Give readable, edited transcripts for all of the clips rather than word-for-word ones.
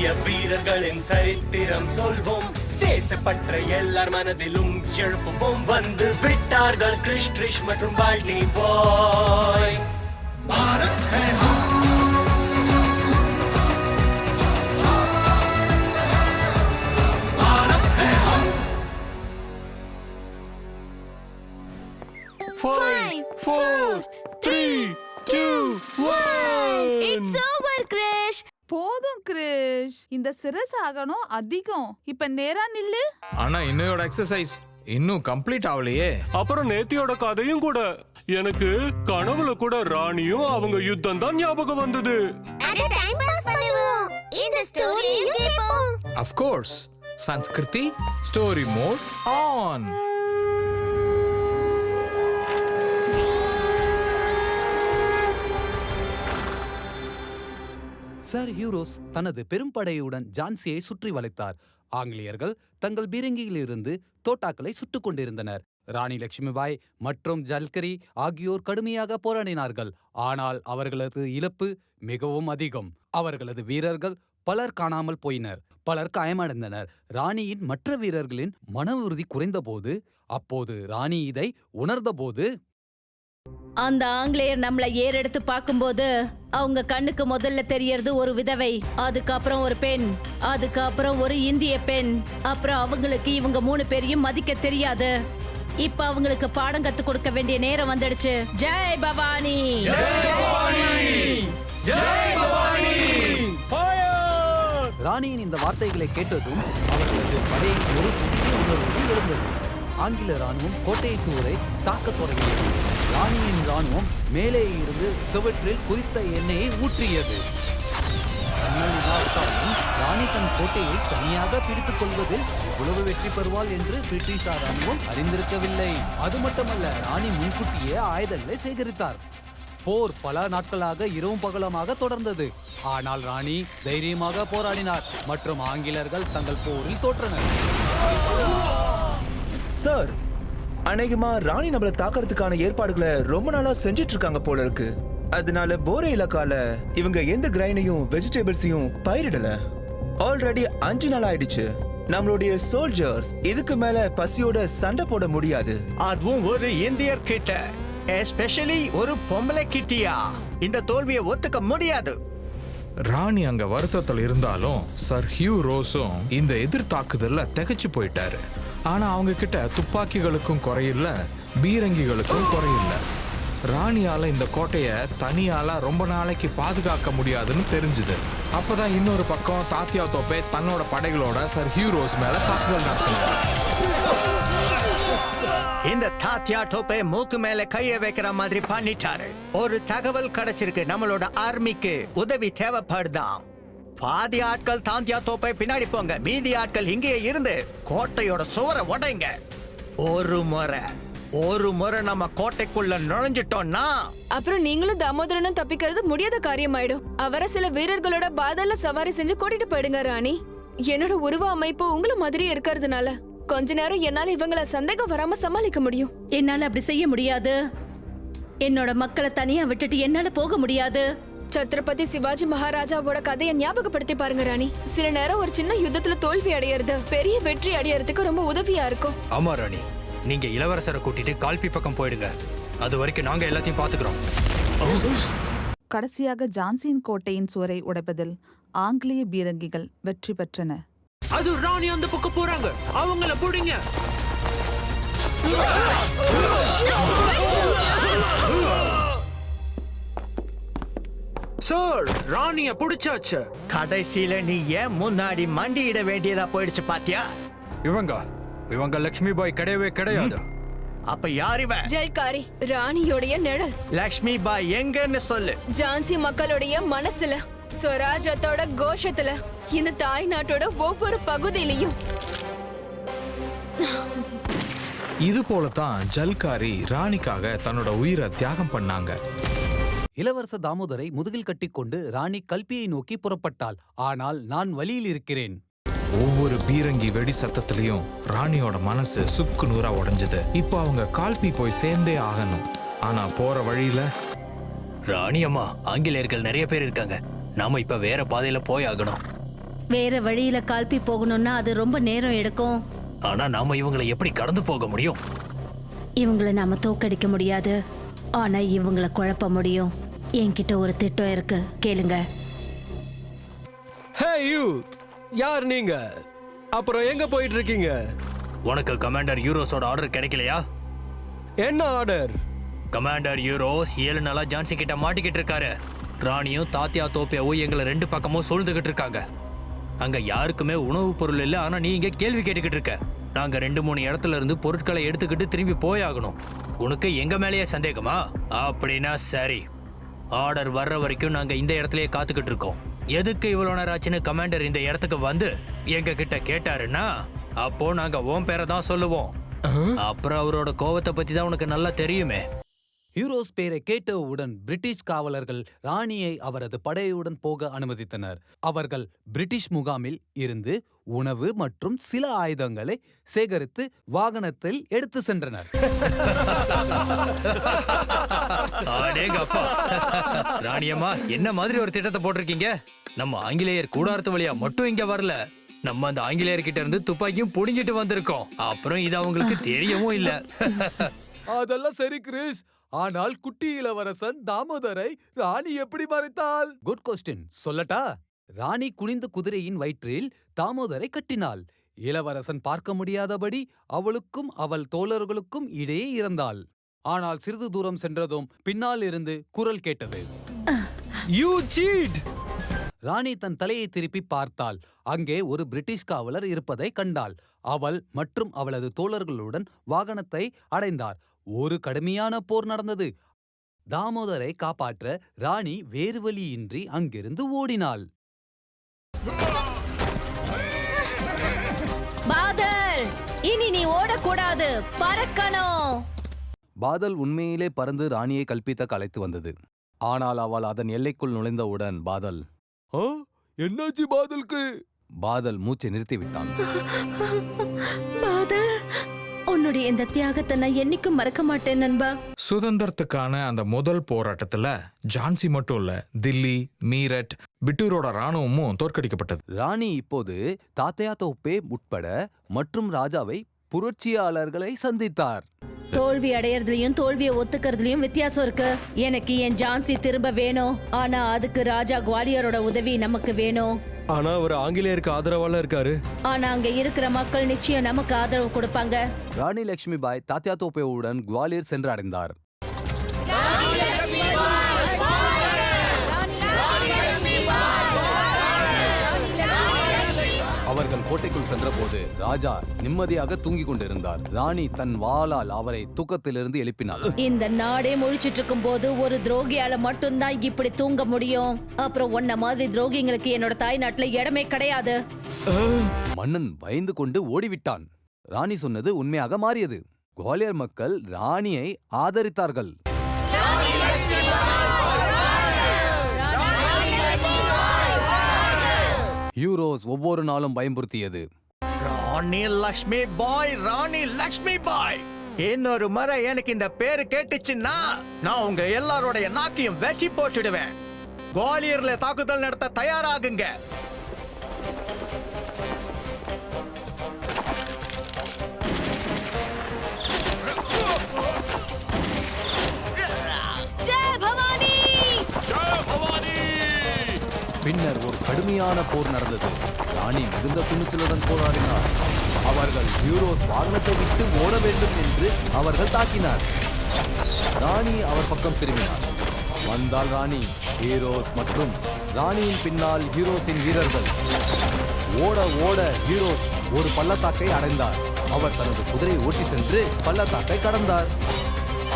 இந்திய வீரர்களின் சரித்திரம் சொல்வோம். தேசப்பற்ற எல்லார் மனதிலும் எழுப்புவோம். வந்து விட்டார்கள் கிறிஷ் மற்றும் பால்டி பாய். Bharat high hmm. Bharat high hmm. 5 4 3 2 1. It's over, Krish. போதும் கிரிஷ், இந்த சிரஸ் ஆகணும் அதிகம். இப்ப நேரா நில்லு. ஆனா இன்னையோட எக்ஸசைஸ் இன்னும் கம்ப்ளீட் ஆகலையே. அப்புறம் நேத்தியோட கதையும் கூட. எனக்கு கனவுல கூட ராணியும் அவங்க யுத்தம் தான் ஞாபகம் வந்தது. அட டைம் பாஸ் பண்ணுவோம். இந்த ஸ்டோரியும் கேட்போம். Of course. Sanskriti story mode on. Sir Hugh Rose தனது பெரும்படையுடன் ஜான்சியை சுற்றி வளைத்தார். ஆங்கிலேயர்கள் தங்கள் பீரங்கியிலிருந்து தோட்டாக்களை சுட்டுக் கொண்டிருந்தனர். ராணி லட்சுமிபாய் மற்றும் ஜல்கரி ஆகியோர் கடுமையாக போராடினார்கள். ஆனால் அவர்களது இழப்பு மிகவும் அதிகம். அவர்களது வீரர்கள் பலர் காணாமல் போயினர், பலர் காயமடைந்தனர். ராணியின் மற்ற வீரர்களின் மன உறுதி குறைந்தபோது, அப்போது ராணி இதை உணர்ந்தபோது, அந்த ஆங்கிலேயர் நம்மள ஏறெடுத்து பார்க்கும்போது அவங்க கண்ணுக்கு முதல்ல தெரியறது ஒரு விதவை, அதுக்கப்புறம் ஒரு பெண், அதுக்கப்புறம் ஒரு இந்திய பெண், அப்புறம் அவங்களுக்கு இவங்க 3 பேரையும் மதிக்க தெரியாது. இப்ப அவங்களுக்கு பாடம் கத்து கொடுக்க வேண்டிய நேரம் வந்துடுச்சு. ஜெய் பவானி, ராணியின் இந்த வார்த்தைகளை கேட்டதும் அவர்களது படை ஒரு புதிய உணர்வுடன் எழுந்தது. ஆங்கில ராணுவம் கோட்டை சுவரை தாக்கத் தொடங்கியது. ராணியின் ராணுவம் மேலே இருந்து சுவற்றில் குறித்த எண்ணெயை ஊற்றியது. ராணி தன் கோட்டையை தனியாக பிடித்துக் கொள்வதில் இவ்வளவு வெற்றி பெறுவாள் என்று பிரிட்டிஷார் ராணுவம் அறிந்திருக்கவில்லை. அது மட்டுமல்ல, ராணி முன்கூட்டியே ஆயுதங்களை சேகரித்தார். போர் பல நாட்களாக இரவும் பகலமாக தொடர்ந்தது. ஆனால் ராணி தைரியமாக போராடினார் மற்றும் ஆங்கிலேயர்கள் தங்கள் போரில் தோற்றனர். சார், அநேகமா ராணி நம்மள தாக்குறதுக்கான ஏற்பாடுகளை ரொம்ப நாளா செஞ்சிட்டு இருக்காங்க போல இருக்கு. அதனால போரே இலக்கால இவங்க எந்த கிரைனையும் வெஜிடபிள்ஸையும் பயிரிடல. ஆல்ரெடி 5 நாள் ஆயிடுச்சு. நம்மளுடைய சோல்ஜர்ஸ் இதுக்கு மேல பசியோட சண்டை போட முடியாது. அதுவும் ஒரு இந்தியர் கிட்ட, எஸ்பெஷலி ஒரு பொம்பளை கிட்டியா இந்த தோல்வியை ஒத்துக்க முடியாது. ராணி அங்க வருத்தத்தில் இருந்தாலும் சர் ஹியூ ரோஸும் இந்த எதிர் தாக்குதல்ல திகைச்சு போயிட்டாரு. ஆனா அவங்க கிட்ட துப்பாக்கிகளுக்கும் குறையில்ல, பீரங்கிகளுக்கும் குறையில்ல. ராணியால இந்த கோட்டையை தனியால ரொம்ப நாளைக்கு பாதுகாக்க முடியாதுன்னு தெரிஞ்சுது. அப்பதான் இன்னொரு பக்கம் தாத்தியா தோப்பே தன்னோட படைகளோட சர் ஹியூ ரோஸ் மேல தாக்குதல் நடத்தினார். இந்த தாத்தியா டோப்பே மூக்கு மேல கைய வைக்கிற மாதிரி பண்ணிட்டாரு. ஒரு தகவல் கிடைச்சிருக்கு, நம்மளோட ஆர்மிக்கு உதவி தேவைப்படுதாம். பாதி ஆட்கள் தாந்தியா தோப்பை பின்னாடி போங்க, மீதி ஆட்கள் இங்கே இருந்து கோட்டையோட சுவரை உடைங்க. ஒரு முறை நம்ம கோட்டைக்குள்ள நுழைஞ்சிட்டோம்னா அப்புறம் நீங்களும் தாமோதரனும் தப்பிக்கிறது முடியாத காரியமாயிடும். அவரை சில வீரர்களோட பாதாள சவாரி செஞ்சு கூட்டிட்டு போயிடுங்க ராணி. என்னோட உருவ அமைப்பு உங்களை மாதிரியே இருக்கிறதுனால கொஞ்ச நேரம் என்னால இவங்களை சந்தேகம் வராம சமாளிக்க முடியும். என்னால அப்படி செய்ய முடியாது. என்னோட மக்களை தனியா விட்டுட்டு என்னால போக முடியாது. சத்ரபதி சிவாஜி மகாராஜாவோட கதையை ஞாபகப்படுத்தி பாருங்க ராணி. சில நேரம் ஒரு சின்ன யுத்தத்துல தோல்வி அடையிறது பெரிய வெற்றி அடையறதுக்கு ரொம்ப உதவியா இருக்கும். ஆமா ராணி, நீங்க இளவரசரை கூட்டிட்டு கால்பி பக்கம் போயிடுங்க. அது வரைக்கும் நாங்க எல்லாத்தையும் பாத்துக்கிறோம். கடைசியாக ஜான்சியின் கோட்டையின் சுவரை உடைப்பதில் ஆங்கிலேய பீரங்கிகள் வெற்றி பெற்றன. அது ராணி அந்த பக்கம் போறாங்க, அவங்கள புடிங்க. சார், ராணிய புடிச்சாச்சு. கடைசியில நீ ஏன் முன்னாடி மண்டியிட வேண்டியதா போயிடுச்சு பாத்தியா? இவங்க லட்சுமி பாய் கிடையவே கிடையாது. அப்ப யார் இவ? ஜெயக்காரி, ராணியோடைய நிழல். லட்சுமி பாய் எங்கன்னு சொல்லு. ஜான்சி மக்களுடைய மனசுல, ஸ்வராஜத்தோட கோஷத்துல, இந்த தாய் நாட்டோட ஒவ்வொரு பகுதியிலையும். இது போலதான் ஜல்காரி ராணிக்காக தன்னோட உயிரை தியாகம் பண்ணாங்க. இளவரச தாமோதரை முதுகில் கட்டிக்கொண்டு ராணி கல்பியை நோக்கி புறப்பட்டாள். ஆனால் நான் வழியில் இருக்கிறேன். ஒவ்வொரு பீரங்கி வெடி சத்தத்திலையும் ராணியோட மனசு சுக்கு நூறா உடைஞ்சது. இப்போ அவங்க கால்பி போய் சேர்ந்தே ஆகணும். ஆனா போற வழியில, ராணி அம்மா, ஆங்கிலேயர்கள் நிறைய பேர் இருக்காங்க, நாம இப்ப வேற பாதையில போய் ஆகணும். வேற வழியில கால்பி போகணும்னா அது ரொம்ப நேரம் எடுக்கும். ஆனா நாம இவங்களை எப்படி கடந்து போக முடியும்? இவங்கள நாம தோக்கடிக்க முடியாது, ஆனா இவங்கள குழப்ப முடியும். என்கிட்ட ஒரு திட்டம் இருக்கு, கேளுங்க. ஹே யூ, யார் நீங்க? அப்புறம் எங்க போயிட்டு இருக்கீங்க? உனக்கு கமாண்டர் யூரோஸோட ஆர்டர் கிடைக்கலையா? என்ன ஆர்டர்? கமாண்டர் யூரோஸ் 7 நாளா ஜான்சி கிட்ட மாட்டிக்கிட்டு இருக்காரு. ராணியும் தாத்தியா தோப்பியாவும் எங்களை 2 பக்கமும் சூழ்ந்துகிட்டு இருக்காங்க. அங்க யாருக்குமே உணவுப் பொருள் இல்லை, ஆனா நீ இங்க கேள்வி கேட்டுக்கிட்டு இருக்க. நாங்க 2-3 இடத்துல இருந்து பொருட்களை எடுத்துக்கிட்டு திரும்பி போயாகணும். உனக்கு எங்க மேலேயே சந்தேகமா? அப்படின்னா சரி, ஆர்டர் வர்ற வரைக்கும் நாங்க இந்த இடத்துலயே காத்துக்கிட்டு இருக்கோம். எதுக்கு இவ்வளவு நேரம் ஆச்சுன்னு கமாண்டர் இந்த இடத்துக்கு வந்து எங்க கிட்ட கேட்டாருன்னா, அப்போ நாங்க உன் பேரை தான் சொல்லுவோம். அப்புறம் அவரோட கோவத்தை பத்தி தான் உனக்கு நல்லா தெரியுமே. ஹீரோஸ் பேரை கேட்டவுடன் பிரிட்டிஷ் காவலர்கள் ராணியை அவரது படையுடன் போக அனுமதித்தனர். அவர்கள் பிரிட்டிஷ் முகாமில் இருந்து உணவு மற்றும் சில ஆயுதங்களை சேகரித்து வாகனத்தில் எடுத்து சென்றனர். ராணியம்மா, என்ன மாதிரி ஒரு திட்டத்தை போட்டிருக்கீங்க? நம்ம ஆங்கிலேயர் கூடாரத்து வழியா மட்டும் இங்க வரல, நம்ம அந்த ஆங்கிலேயர்கிட்ட இருந்து துப்பாக்கியும் புடிங்கிட்டு வந்திருக்கோம். அப்புறம் இது அவங்களுக்கு தெரியவும் இல்ல. அதெல்லாம் சரி கிறிஸ், ஆனால் குட்டி இளவரசன் தாமோதரை ராணி எப்படி மறைத்தாள்? குட் கொஸ்டின், சொல்லட்டா? ராணி குனிந்த குதிரையின் வயிற்றில் தாமோதரை கட்டினாள். இளவரசன் பார்க்க முடியாதபடி அவளுக்கும் அவள் தோழர்களுக்கும் இடையே இருந்தாள். ஆனால் சிறிது தூரம் சென்றதும் பின்னால் இருந்து குரல் கேட்டது. You seat! ராணி தன் தலையை திருப்பி பார்த்தாள். அங்கே ஒரு பிரிட்டிஷ் காவலர் இருப்பதை கண்டாள். அவள் மற்றும் அவளது தோழர்களுடன் வாகனத்தை அடைந்தார். ஒரு கடுமையான போர் நடந்தது. தாமோதரை காப்பாற்ற ராணி வேறு வழியின்றி அங்கிருந்து ஓடினாள். பாதல், இனி நீ ஓடக்கூடாது, பறக்கணும். பாதல் உண்மையிலே பறந்து ராணியை கல்பித்த கலைத்து வந்தது. ஆனால் அவள் அதன் எல்லைக்குள் நுழைந்தவுடன் பாதல், என்னாச்சு பாதலுக்கு? பாதல் மூச்சை நிறுத்திவிட்டான். பாதல், உன்னுடைய இந்த தியாகத்தை நான் என்னைக்கும் மறக்க மாட்டேன் நண்பா. சுதந்திரத்துக்கான அந்த முதல் போராட்டத்துல ஜான்சி மட்டும் இல்ல, தில்லி, மீரட், பிட்டூரோட ராணுவமும் தோற்கடிக்கப்பட்டது. ராணி இப்போது தாத்தையா தோப்பே உட்பட மற்றும் ராஜாவை புரட்சியாளர்களை சந்தித்தார். தோல்வி அடையறதுலயும் தோல்வியை ஒத்துக்கிறதுலயும் வித்தியாசம் இருக்கு. எனக்கு என் ஜான்சி திரும்ப வேணும், ஆனா அதுக்கு ராஜா குவாலியரோட உதவி நமக்கு வேணும். ஆனா அவர் ஆங்கிலேயருக்கு ஆதரவால இருக்காரு. ஆனா அங்க இருக்கிற மக்கள் நிச்சயம் நமக்கு ஆதரவு கொடுப்பாங்க. ராணி லட்சுமி பாய் தாத்தியா தோப்பேவுடன் குவாலியர் சென்று அடைந்தார். அவர்கள் கோட்டைக்குள் சென்றபோது ராஜா நிம்மதியாக தூங்கிக் கொண்டிருந்தார். ராணி தன் வாளால் அவரை தூக்கத்திலிருந்து எழுப்பினார். இந்த நாடே முழிச்சிட்டு இருக்கும் போது ஒரு துரோகியால மட்டும்தான் இப்படி தூங்க முடியும். அப்புறம் உன்ன மாதிரி துரோகிங்களுக்கு என்னோட தாய் நாட்டுல இடமே கிடையாது. மன்னன் பயந்து கொண்டு ஓடிவிட்டான். ராணி சொன்னது உண்மையாக மாறியது. குவாலியர் மக்கள் ராணியை ஆதரித்தார்கள். ஹீரோஸ் ஒவ்வொரு நாளும் பயமுறுத்தியது. ராணி லக்ஷ்மி பாய், ராணி லக்ஷ்மி பாய். இன்னொரு முறை எனக்கு இந்த பேரு கேட்டுச்சுன்னா நான் உங்க எல்லாரோட நாக்கையும் வெட்டி போட்டுடுவேன். குவாலியர்ல தாக்குதல் நடத்த தயாராகுங்க. பின்னர் ஒரு கடுமையான போர் நடந்தது. ராணி மிகுந்த துணிச்சலுடன் போராடினார். அவர்கள் ஹீரோஸ் வாகனத்தை விட்டு ஓட வேண்டும் என்று அவர்கள் தாக்கினார். ராணி அவர் பக்கம் திரும்பினார். வந்தால் ராணி, ஹீரோஸ் மற்றும் ராணியின் பின்னால் ஹீரோஸின் வீரர்கள். ஓட ஓட ஹீரோஸ் ஒரு பள்ளத்தாக்கை அடைந்தார். அவர் தனது குதிரையை ஓட்டி சென்று பள்ளத்தாக்கை கடந்தார்.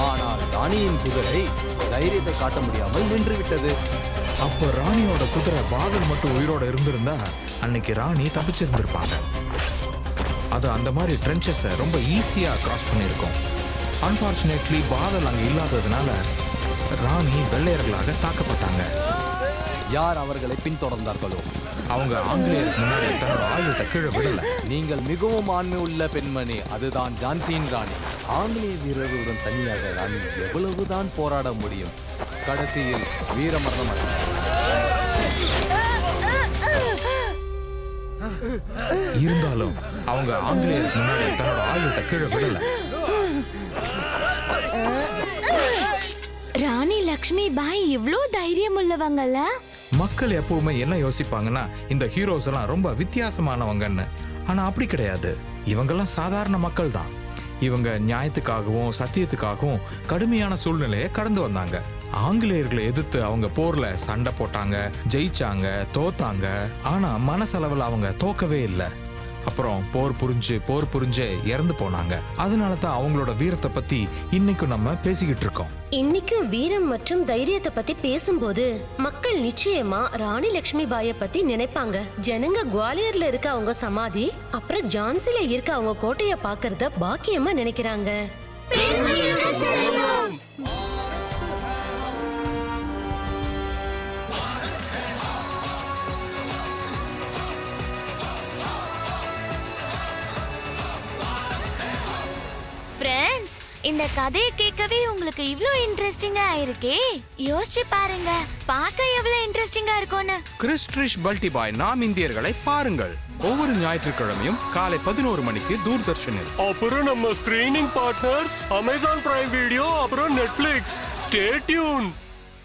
ஆனால் ராணியின் குதிரை தைரியத்தை காட்ட முடியாமல் நின்றுவிட்டது. அப்ப ராணியோட குதிரை பாதல் மட்டும் உயிரோட இருந்திருந்தா அன்னைக்கு ராணி தப்பிச்சிருந்திருப்பாங்க. அது அந்த மாதிரி ட்ரென்ச்சஸை ரொம்ப ஈஸியா கிராஸ் பண்ணியிருக்கோம். அன்பார்ச்சுனேட்லி பாதல் அங்க இல்லாததுனால ராணி வெள்ளையர்களாக தாக்கப்பட்டாங்க. யார் அவர்களை பின்தொடர்ந்தார்களோ அவங்க ஆங்கிலேயருக்கு முன்னாடி தன்னோட ஆயுதத்தை கீழே விடல. நீங்கள் மிகவும் ஆண்மை உள்ள பெண்மணி, அதுதான் ஜான்சியின் ராணி. ஆங்கிலேய வீரர்களுடன் தனியாக ராணி எவ்வளவுதான் போராட முடியும்? கடைசியில் வீரமரணம் அடைந்தார். அவங்க ஆங்கிலேயருக்கு முன்னாடி தன்னோட ஆயுதத்தை கீழே விடல. ராணி லக்ஷ்மி பாய் இவ்ளோ தைரியம் உள்ளவங்கல்ல. மக்கள் எப்பவுமே என்ன யோசிப்பாங்கன்னா இந்த ஹீரோஸ் எல்லாம் ரொம்ப வித்தியாசமானவங்கன்னு. ஆனா அப்படி கிடையாது. இவங்கெல்லாம் சாதாரண மக்கள் தான். இவங்க நியாயத்துக்காகவும் சத்தியத்துக்காகவும் கடுமையான சூழ்நிலையை கடந்து வந்தாங்க. ஆங்கிலேயர்களை எதிர்த்து அவங்க போர்ல சண்டை போட்டாங்க, ஜெயிச்சாங்க, தோத்தாங்க. ஆனா மனசளவில் அவங்க தோக்கவே இல்லை. அப்புறம் போர் புரிஞ்சு இறந்து போனாங்க. அதனால தான் அவங்களோட வீரத்தை பத்தி இன்னைக்கும் நம்ம பேசிக்கிட்டு இருக்கோம். இன்னைக்கும் வீரம் மற்றும் தைரியத்தை பத்தி பேசும்போது மக்கள் நிச்சயமா ராணி லக்ஷ்மி பாய பத்தி நினைப்பாங்க. ஜனங்க குவாலியர்ல இருக்க அவங்க சமாதி, அப்புறம் ஜான்சில இருக்க அவங்க கோட்டைய பாக்குறத பாக்கியமா நினைக்கிறாங்க. ஃப்ரெண்ட்ஸ், இந்த கதையை கேட்கவே உங்களுக்கு இவ்ளோ இன்ட்ரெஸ்டிங்கா இருக்கே. யோசிச்சு பாருங்க, பார்க்க எவ்வளவு இன்ட்ரெஸ்டிங்கா இருக்கும்னு. கிறிஸ்ட்ரிஷ் பல்டிபாய் நாம் இந்தியர்களை பாருங்கள். ஒவ்வொரு ஞாயிற்றுக்கிழமையும் காலை 11 மணிக்கு தூர்தர்ஷனில். அப்புறம் நம்ம screening partners Amazon prime video, அப்புறம் நெட்ஃபிளிக்ஸ். Stay tune.